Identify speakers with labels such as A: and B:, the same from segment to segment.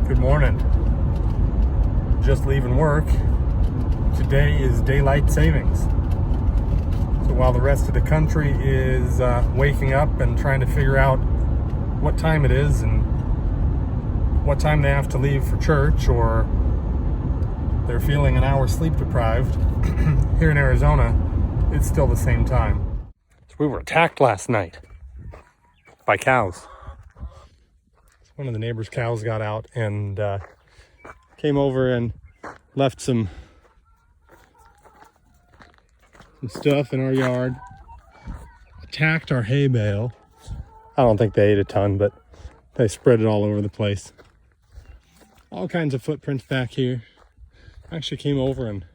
A: Good morning. Just leaving work. Today is daylight savings. So while the rest of the country is waking up and trying to figure out what time it is and what time they have to leave for church, or they're feeling an hour sleep deprived, here in Arizona, it's still the same time. So we were attacked last night by cows. One of the neighbor's cows got out and came over and left some stuff in our yard. Attacked our hay bale. I don't think they ate a ton, but they spread it all over the place. All kinds of footprints back here. Actually came over and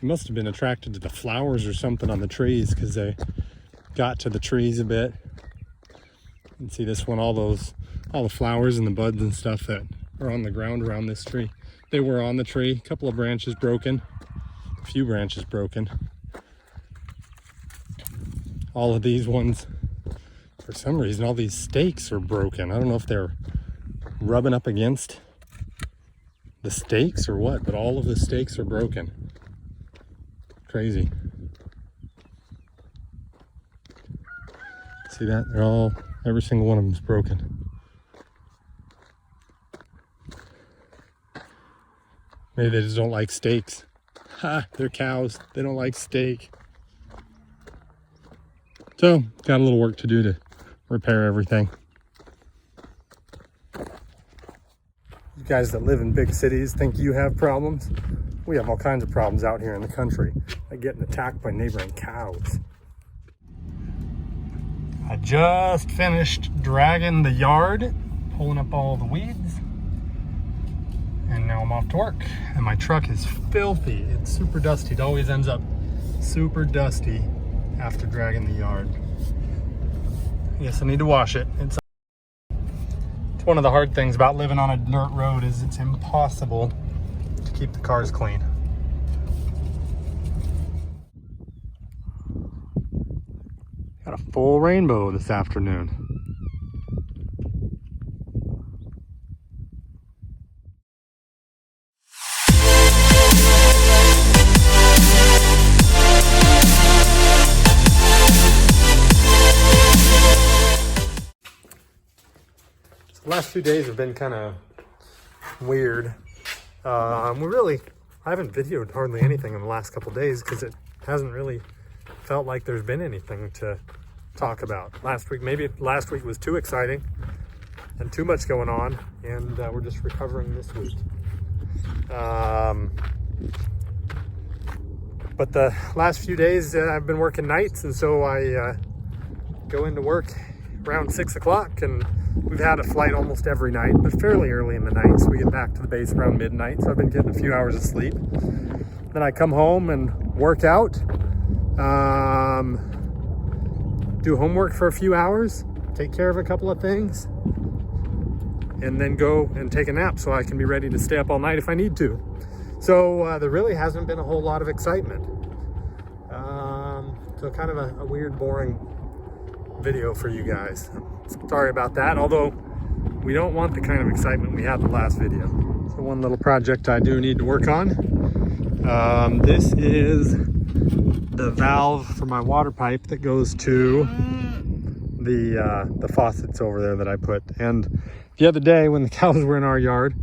A: they must have been attracted to the flowers or something on the trees, because they got to the trees a bit. You can see this one, all the flowers and the buds and stuff that are on the ground around this tree. They were on the tree. A couple of branches broken. A few branches broken. All of these ones, for some reason, all these stakes are broken. I don't know if they're rubbing up against the stakes or what, but all of the stakes are broken. Crazy. See that? Every single one of them is broken. Maybe they just don't like steaks. Ha, they're cows. They don't like steak. So, got a little work to do to repair everything. You guys that live in big cities think you have problems? We have all kinds of problems out here in the country, like getting attacked by neighboring cows. I just finished dragging the yard, pulling up all the weeds. And now I'm off to work, and my truck is filthy. It's super dusty. It always ends up super dusty after dragging the yard. I guess I need to wash it. It's one of the hard things about living on a dirt road is it's impossible to keep the cars clean. Got a full rainbow this afternoon. The last few days have been kind of weird. I haven't videoed hardly anything in the last couple days because it hasn't really felt like there's been anything to talk about. Maybe last week was too exciting and too much going on, and we're just recovering this week. But the last few days I've been working nights, and so I go into work around 6 o'clock, and we've had a flight almost every night, but fairly early in the night, so we get back to the base around midnight. So I've been getting a few hours of sleep. Then I come home and work out, do homework for a few hours, take care of a couple of things, and then go and take a nap so I can be ready to stay up all night if I need to. So there really hasn't been a whole lot of excitement. So kind of a weird, boring video for you guys. Sorry about that, although we don't want the kind of excitement we had in the last video. So one little project I do need to work on. This is the valve for my water pipe that goes to the faucets over there that I put. And the other day when the cows were in our yard,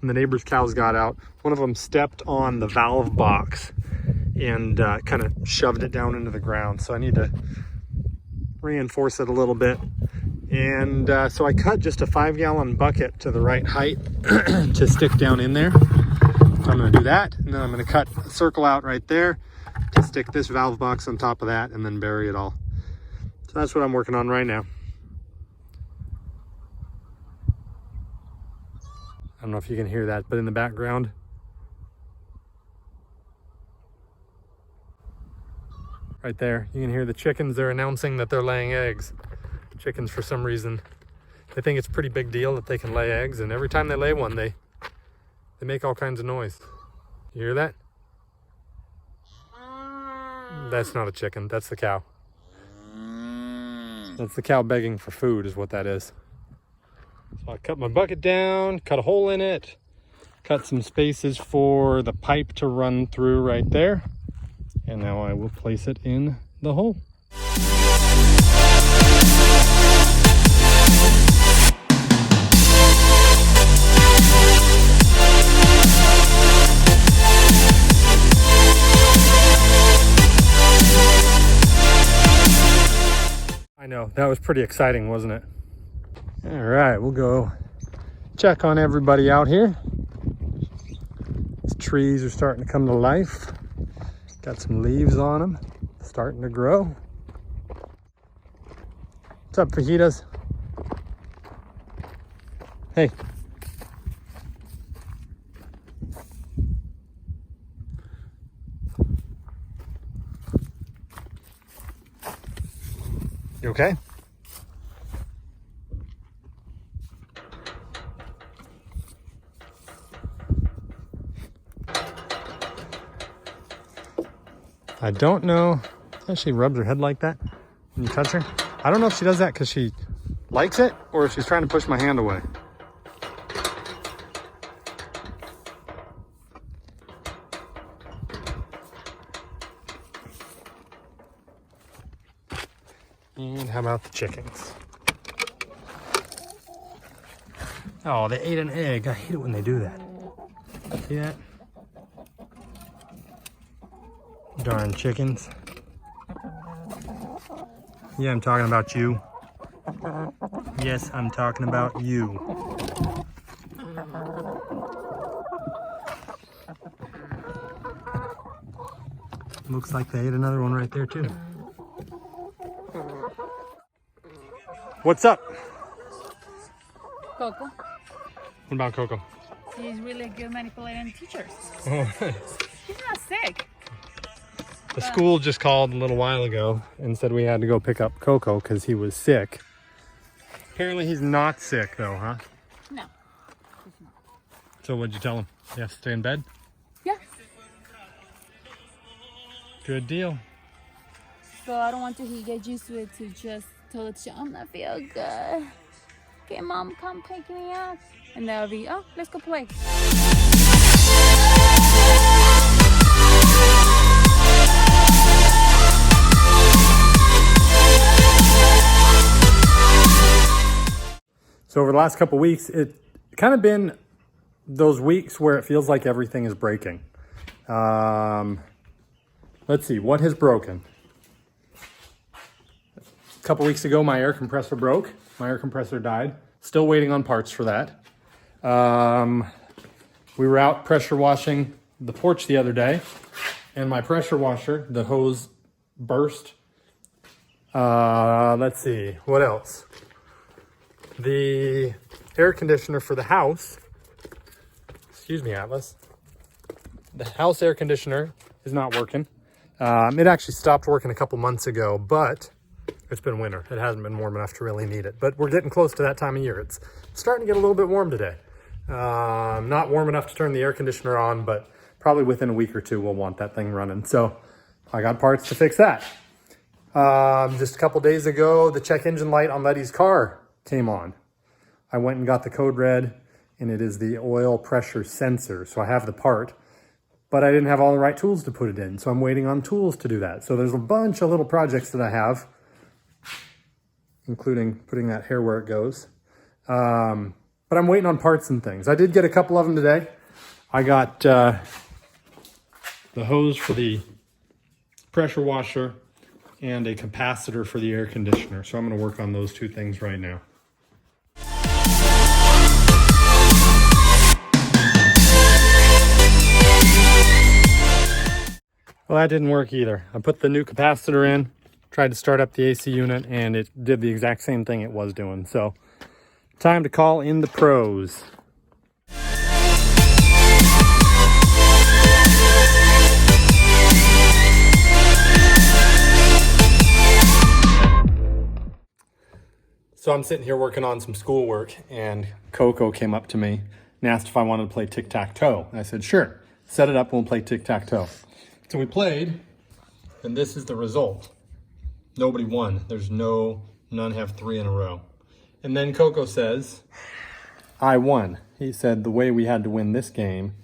A: when the neighbor's cows got out, one of them stepped on the valve box and kind of shoved it down into the ground. So I need to reinforce it a little bit. And so I cut just a 5-gallon bucket to the right height to stick down in there. So I'm going to do that, and then I'm going to cut a circle out right there to stick this valve box on top of that, and then bury it all. So that's what I'm working on right now. I don't know if you can hear that, but in the background, right there, you can hear the chickens. They're announcing that they're laying eggs. Chickens, for some reason, they think it's a pretty big deal that they can lay eggs, and every time they lay one, they make all kinds of noise. You hear that? That's not a chicken, that's the cow. That's the cow begging for food is what that is. So I cut my bucket down, cut a hole in it, cut some spaces for the pipe to run through right there. And now I will place it in the hole. I know, that was pretty exciting, wasn't it? All right, we'll go check on everybody out here. These trees are starting to come to life. Got some leaves on them, starting to grow. What's up, fajitas? Hey. You okay? I don't know if she rubs her head like that when you touch her. I don't know if she does that because she likes it or if she's trying to push my hand away. And how about the chickens? Oh, they ate an egg. I hate it when they do that. See that? Darn chickens. Yeah, I'm talking about you. Yes, I'm talking about you. Looks like they ate another one right there too. What's up?
B: Coco.
A: What about Coco?
B: He's really good manipulating teachers.
A: Oh,
B: He's not sick.
A: the school just called a little while ago and said we had to go pick up Coco because he was sick. Apparently he's not sick though, huh?
B: No, he's not.
A: So what'd you tell him? You have to stay in bed?
B: Yeah.
A: Good deal.
B: So I don't want he get used to it to just tell the teacher, I'm not feel good. Okay, mom, come pick me up. And they'll be, oh, let's go play.
A: So over the last couple weeks, it kind of been those weeks where it feels like everything is breaking. Let's see, what has broken? A couple weeks ago, my air compressor broke. My air compressor died. Still waiting on parts for that. We were out pressure washing the porch the other day, and my pressure washer, the hose burst. Let's see, what else? The air conditioner for the house, excuse me, Atlas. The house air conditioner is not working. It actually stopped working a couple months ago, but it's been winter. It hasn't been warm enough to really need it, but we're getting close to that time of year. It's starting to get a little bit warm today. Not warm enough to turn the air conditioner on, but probably within a week or two, we'll want that thing running. So I got parts to fix that. Just a couple days ago, the check engine light on Letty's car came on. I went and got the code red, and it is the oil pressure sensor. So I have the part, but I didn't have all the right tools to put it in. So I'm waiting on tools to do that. So there's a bunch of little projects that I have, including putting that hair where it goes. But I'm waiting on parts and things. I did get a couple of them today. I got the hose for the pressure washer and a capacitor for the air conditioner. So I'm going to work on those two things right now. Well, that didn't work either. I put the new capacitor in, tried to start up the AC unit, and it did the exact same thing it was doing. So, time to call in the pros. So I'm sitting here working on some schoolwork, and Coco came up to me and asked if I wanted to play tic-tac-toe. I said, sure, set it up, we'll play tic-tac-toe. So we played, and this is the result. Nobody won. There's none have 3 in a row. And then Coco says, I won. He said the way we had to win this game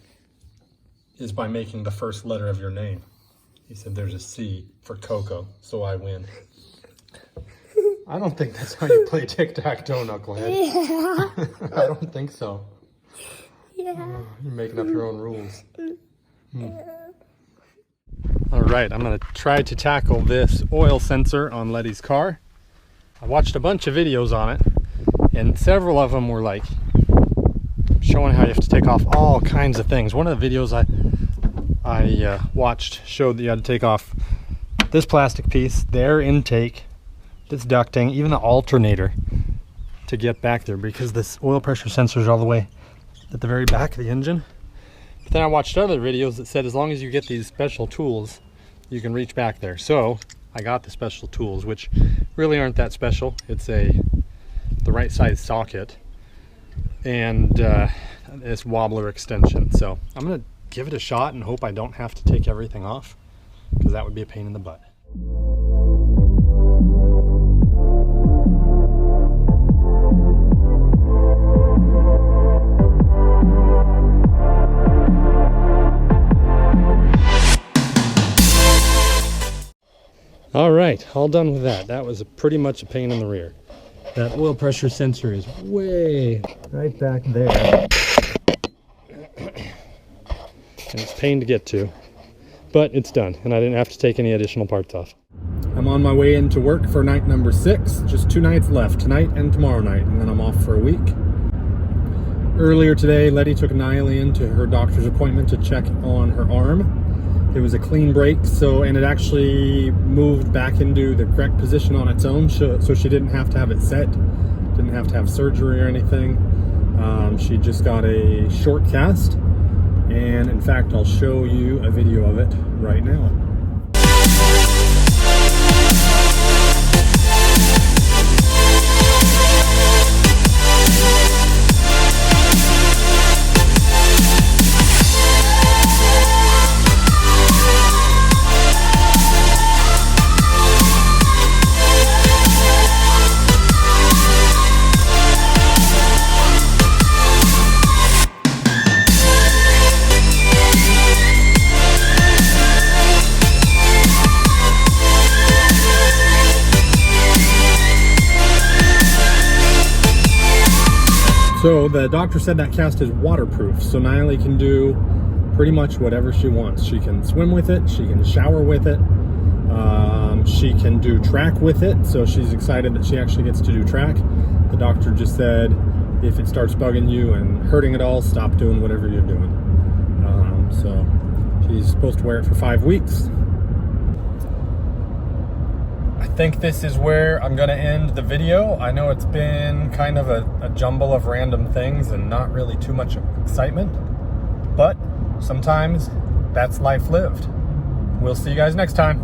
A: is by making the first letter of your name. He said there's a C for Coco, so I win. I don't think that's how you play tic-tac-toe, Knucklehead.
B: Yeah.
A: I don't think so.
B: Yeah.
A: You're making up your own rules. All right, I'm gonna try to tackle this oil sensor on Letty's car. I watched a bunch of videos on it, and several of them were like showing how you have to take off all kinds of things. One of the videos I watched showed that you had to take off this plastic piece, the air intake, this ducting, even the alternator to get back there, because this oil pressure sensor is all the way at the very back of the engine. But then I watched other videos that said as long as you get these special tools, you can reach back there. So I got the special tools, which really aren't that special. It's the right size socket and this wobbler extension. So I'm gonna give it a shot and hope I don't have to take everything off, because that would be a pain in the butt. All right, all done with that. That was pretty much a pain in the rear. That oil pressure sensor is way right back there. And it's a pain to get to, but it's done, and I didn't have to take any additional parts off. I'm on my way into work for night number 6. Just 2 nights left, tonight and tomorrow night, and then I'm off for a week. Earlier today, Letty took Nayalie into her doctor's appointment to check on her arm. It was a clean break, and it actually moved back into the correct position on its own, so she didn't have to have it set, didn't have to have surgery or anything. She just got a short cast, and in fact, I'll show you a video of it right now. So the doctor said that cast is waterproof, so Nayalie can do pretty much whatever she wants. She can swim with it, she can shower with it, she can do track with it, so she's excited that she actually gets to do track. The doctor just said, if it starts bugging you and hurting at all, stop doing whatever you're doing. So she's supposed to wear it for 5 weeks. I think this is where I'm going to end the video. I know it's been kind of a jumble of random things and not really too much excitement, but sometimes that's life lived. We'll see you guys next time.